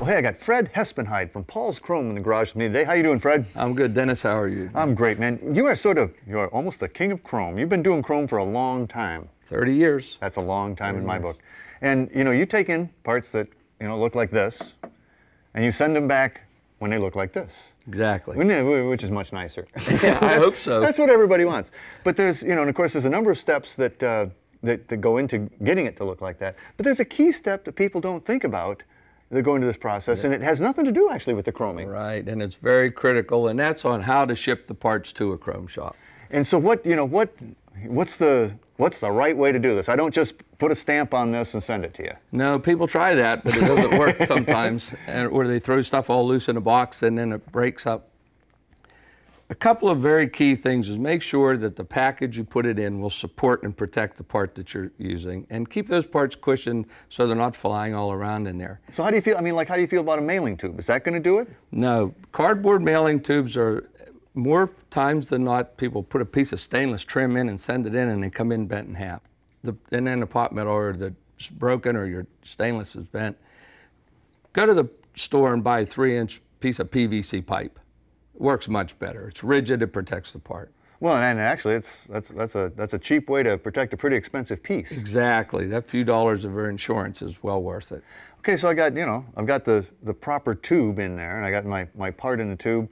Well, hey, I got Fred Hespenheide from Paul's Chrome in the garage with me today. How you doing, Fred? I'm good, Dennis. How are you? I'm great, man. You're almost the king of chrome. You've been doing chrome for a long time. 30 years. That's a long time in my book. And, you take in parts that, look like this, and you send them back when they look like this. Exactly. Which is much nicer. Yeah, I hope so. That's what everybody wants. But there's, and of course, there's a number of steps that go into getting it to look like that. But there's a key step that people don't think about that go into this process, and it has nothing to do actually with the chroming. Right, and it's very critical, and that's on how to ship the parts to a chrome shop. And so what's the right way to do this? I don't just put a stamp on this and send it to you. No, people try that, but it doesn't work sometimes, or they throw stuff all loose in a box and then it breaks up. A couple of very key things is make sure that the package you put it in will support and protect the part that you're using, and keep those parts cushioned so they're not flying all around in there. So how do you feel? How do you feel about a mailing tube? Is that going to do it? No, cardboard mailing tubes are, more times than not, people put a piece of stainless trim in and send it in, and they come in bent in half. And then the pot metal or that's broken or your stainless is bent. Go to the store and buy a 3-inch piece of PVC pipe. It works much better. It's rigid, it protects the part. Well, and actually, that's a cheap way to protect a pretty expensive piece. Exactly. That few dollars of our insurance is well worth it. Okay, so I've got the proper tube in there, and I got my part in the tube.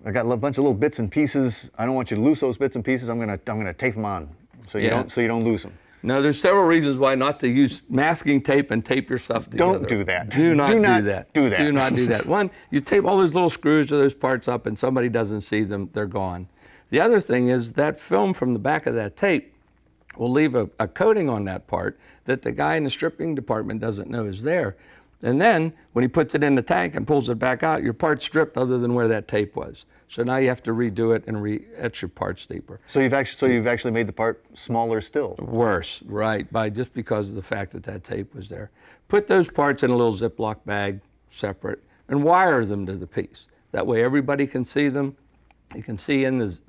I got a bunch of little bits and pieces. I don't want you to lose those bits and pieces. I'm gonna tape them on so you don't lose them. No, there's several reasons why not to use masking tape and tape your stuff together. Don't do that. Do not do that. Do that. Do not do that. One, you tape all those little screws to those parts up and somebody doesn't see them, they're gone. The other thing is that film from the back of that tape will leave a coating on that part that the guy in the stripping department doesn't know is there. And then when he puts it in the tank and pulls it back out, your part's stripped other than where that tape was. So now you have to redo it and re-etch your parts deeper. So you've actually made the part smaller still. Worse, right, just because of the fact that that tape was there. Put those parts in a little Ziploc bag separate and wire them to the piece. That way everybody can see them. You can see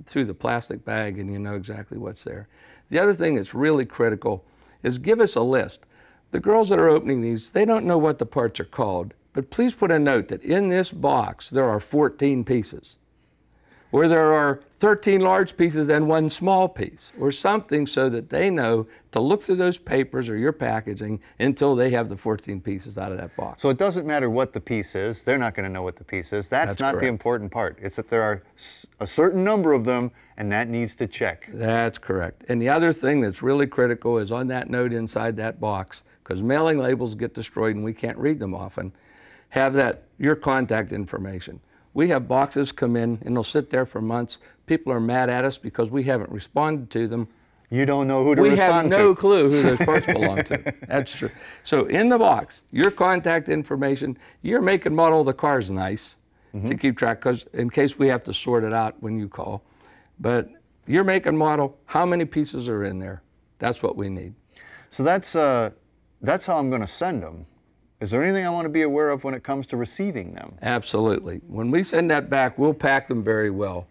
through the plastic bag and you know exactly what's there. The other thing that's really critical is give us a list. The girls that are opening these, they don't know what the parts are called, but please put a note that in this box there are 14 pieces, or there are 13 large pieces and 1 small piece, or something so that they know to look through those papers or your packaging until they have the 14 pieces out of that box. So it doesn't matter what the piece is. They're not going to know what the piece is. That's not the important part. It's that there are a certain number of them, and that needs to check. That's correct. And the other thing that's really critical is on that note inside that box, because mailing labels get destroyed and we can't read them often, have your contact information. We have boxes come in and they'll sit there for months. People are mad at us because we haven't responded to them. You don't know who to respond to. We have no clue who those parts belong to. That's true. So in the box, your contact information, your make and model of the car is nice to keep track, because in case we have to sort it out when you call. But your make and model, how many pieces are in there? That's what we need. So that's how I'm going to send them. Is there anything I want to be aware of when it comes to receiving them? Absolutely. When we send that back, we'll pack them very well.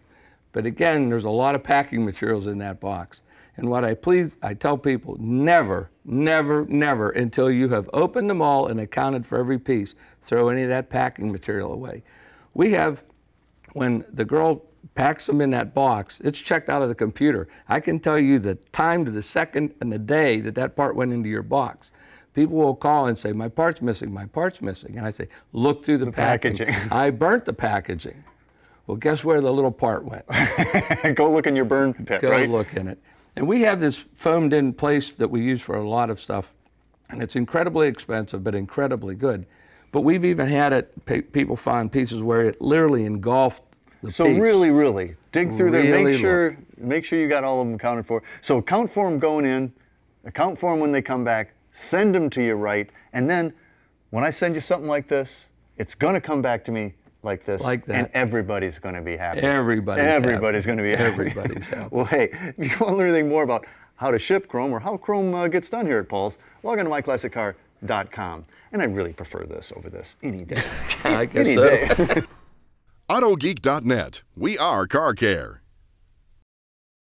But again, there's a lot of packing materials in that box. And what I tell people, never, never, never, until you have opened them all and accounted for every piece, throw any of that packing material away. We have, when the girl packs them in that box, it's checked out of the computer. I can tell you the time to the second and the day that part went into your box. People will call and say, my part's missing, my part's missing. And I say, look through the packaging. I burnt the packaging. Well, guess where the little part went? Go look in your burn pit, right? Go look in it. And we have this foamed in place that we use for a lot of stuff. And it's incredibly expensive, but incredibly good. But we've even had people find pieces where it literally engulfed the piece. So really, dig through there, Really make sure you got all of them accounted for. So account for them going in, account for them when they come back, send them to you right, and then when I send you something like this, it's going to come back to me like this, and everybody's going to be happy. Everybody's going to be happy. Everybody's happy. Well, hey, if you want to learn anything more about how to ship chrome or how chrome gets done here at Paul's, log on to myclassiccar.com. And I really prefer this over this any day. I guess any so. day. AutoGeek.net. We are car care.